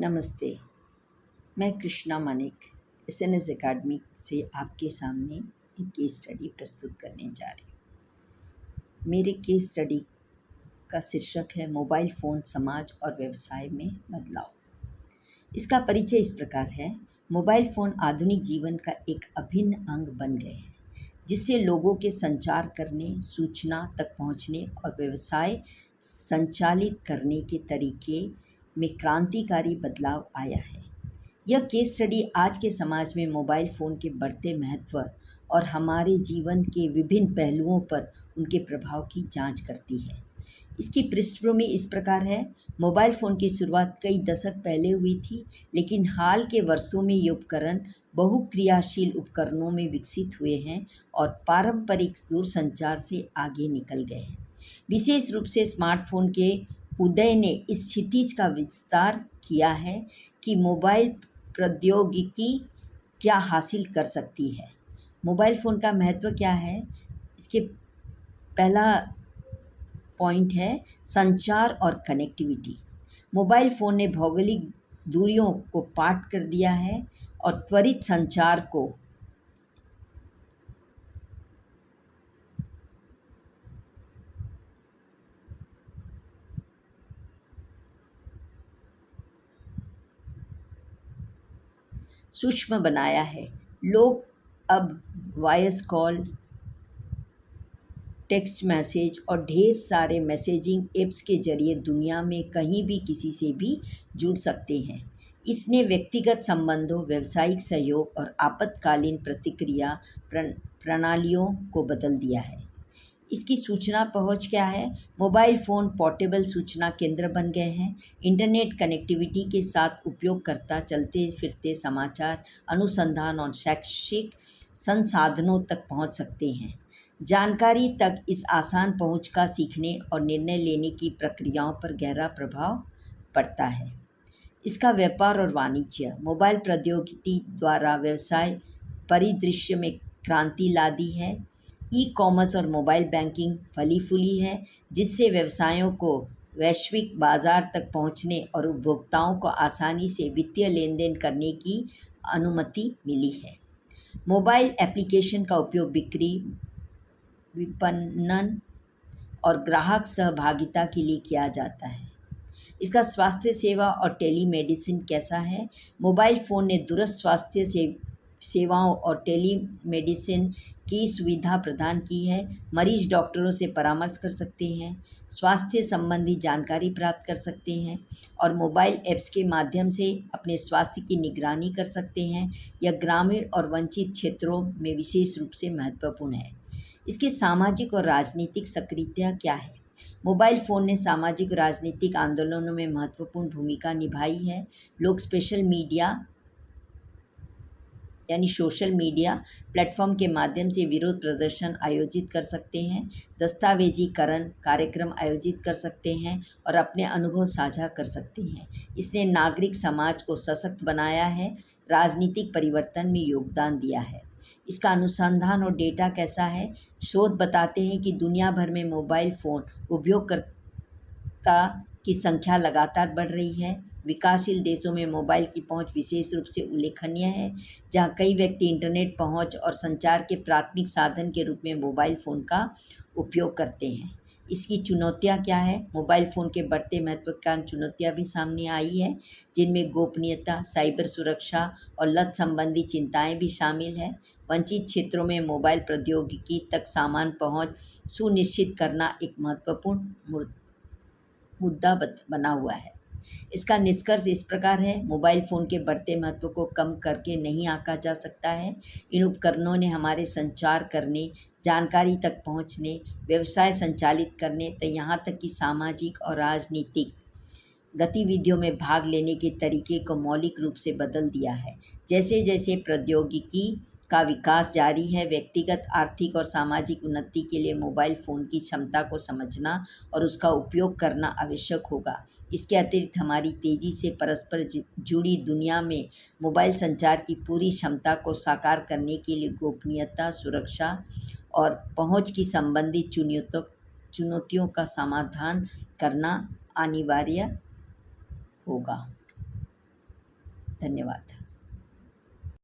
नमस्ते। मैं Krishna Manik SNS academy से आपके सामने एक केस स्टडी प्रस्तुत करने जा रही हूँ। मेरे केस स्टडी का शीर्षक है मोबाइल फ़ोन समाज और व्यवसाय में बदलाव। इसका परिचय इस प्रकार है। मोबाइल फ़ोन आधुनिक जीवन का एक अभिन्न अंग बन गए हैं, जिससे लोगों के संचार करने, सूचना तक पहुँचने और व्यवसाय संचालित करने के तरीके में क्रांतिकारी बदलाव आया है। यह केस स्टडी आज के समाज में मोबाइल फ़ोन के बढ़ते महत्व और हमारे जीवन के विभिन्न पहलुओं पर उनके प्रभाव की जांच करती है। इसकी पृष्ठभूमि इस प्रकार है। मोबाइल फ़ोन की शुरुआत कई दशक पहले हुई थी, लेकिन हाल के वर्षों में ये उपकरण बहुक्रियाशील उपकरणों में विकसित हुए हैं और पारंपरिक दूरसंचार से आगे निकल गए हैं। विशेष रूप से स्मार्टफ़ोन के उदय ने इस क्षितिज का विस्तार किया है कि मोबाइल प्रौद्योगिकी क्या हासिल कर सकती है। मोबाइल फ़ोन का महत्व क्या है? इसके पहला पॉइंट है संचार और कनेक्टिविटी। मोबाइल फ़ोन ने भौगोलिक दूरियों को पार कर दिया है और त्वरित संचार को सूक्ष्म बनाया है। लोग अब वॉइस कॉल, टेक्स्ट मैसेज और ढेर सारे मैसेजिंग ऐप्स के ज़रिए दुनिया में कहीं भी किसी से भी जुड़ सकते हैं। इसने व्यक्तिगत संबंधों, व्यावसायिक सहयोग और आपातकालीन प्रतिक्रिया प्रणालियों को बदल दिया है। इसकी सूचना पहुंच क्या है? मोबाइल फ़ोन पोर्टेबल सूचना केंद्र बन गए हैं। इंटरनेट कनेक्टिविटी के साथ उपयोगकर्ता चलते फिरते समाचार, अनुसंधान और शैक्षिक संसाधनों तक पहुंच सकते हैं। जानकारी तक इस आसान पहुंच का सीखने और निर्णय लेने की प्रक्रियाओं पर गहरा प्रभाव पड़ता है। इसका व्यापार और वाणिज्य। मोबाइल प्रौद्योगिकी द्वारा व्यवसाय परिदृश्य में क्रांति ला दी है। ई-कॉमर्स और मोबाइल बैंकिंग फली फूली है, जिससे व्यवसायों को वैश्विक बाजार तक पहुंचने और उपभोक्ताओं को आसानी से वित्तीय लेन देन करने की अनुमति मिली है। मोबाइल एप्लीकेशन का उपयोग बिक्री, विपणन और ग्राहक सहभागिता के लिए किया जाता है। इसका स्वास्थ्य सेवा और टेलीमेडिसिन कैसा है? मोबाइल फ़ोन ने दूरस्थ स्वास्थ्य सेवाओं और टेलीमेडिसिन की सुविधा प्रदान की है। मरीज डॉक्टरों से परामर्श कर सकते हैं, स्वास्थ्य संबंधी जानकारी प्राप्त कर सकते हैं और मोबाइल ऐप्स के माध्यम से अपने स्वास्थ्य की निगरानी कर सकते हैं। यह ग्रामीण और वंचित क्षेत्रों में विशेष रूप से महत्वपूर्ण है। इसकी सामाजिक और राजनीतिक सक्रियता क्या है? मोबाइल फ़ोन ने सामाजिक और राजनीतिक आंदोलनों में महत्वपूर्ण भूमिका निभाई है। लोग सोशल मीडिया प्लेटफॉर्म के माध्यम से विरोध प्रदर्शन आयोजित कर सकते हैं, दस्तावेजीकरण कार्यक्रम आयोजित कर सकते हैं और अपने अनुभव साझा कर सकते हैं। इसने नागरिक समाज को सशक्त बनाया है, राजनीतिक परिवर्तन में योगदान दिया है। इसका अनुसंधान और डेटा कैसा है? शोध बताते हैं कि दुनिया भर में मोबाइल फ़ोन उपयोगकर्ता की संख्या लगातार बढ़ रही है। विकासशील देशों में मोबाइल की पहुंच विशेष रूप से उल्लेखनीय है, जहां कई व्यक्ति इंटरनेट पहुंच और संचार के प्राथमिक साधन के रूप में मोबाइल फ़ोन का उपयोग करते हैं। इसकी चुनौतियां क्या है? मोबाइल फ़ोन के बढ़ते महत्वाकांक्षी चुनौतियां भी सामने आई है, जिनमें गोपनीयता, साइबर सुरक्षा और लत संबंधी चिंताएं भी शामिल हैं। वंचित क्षेत्रों में मोबाइल प्रौद्योगिकी तक समान पहुंच सुनिश्चित करना एक महत्वपूर्ण मुद्दा बना हुआ है। इसका निष्कर्ष इस प्रकार है। मोबाइल फ़ोन के बढ़ते महत्व को कम करके नहीं आंका जा सकता है। इन उपकरणों ने हमारे संचार करने, जानकारी तक पहुंचने, व्यवसाय संचालित करने यहाँ तक कि सामाजिक और राजनीतिक गतिविधियों में भाग लेने के तरीके को मौलिक रूप से बदल दिया है। जैसे जैसे प्रौद्योगिकी का विकास जारी है, व्यक्तिगत, आर्थिक और सामाजिक उन्नति के लिए मोबाइल फ़ोन की क्षमता को समझना और उसका उपयोग करना आवश्यक होगा। इसके अतिरिक्त हमारी तेज़ी से परस्पर जुड़ी दुनिया में मोबाइल संचार की पूरी क्षमता को साकार करने के लिए गोपनीयता, सुरक्षा और पहुंच की संबंधित चुनौतियों का समाधान करना अनिवार्य होगा। धन्यवाद।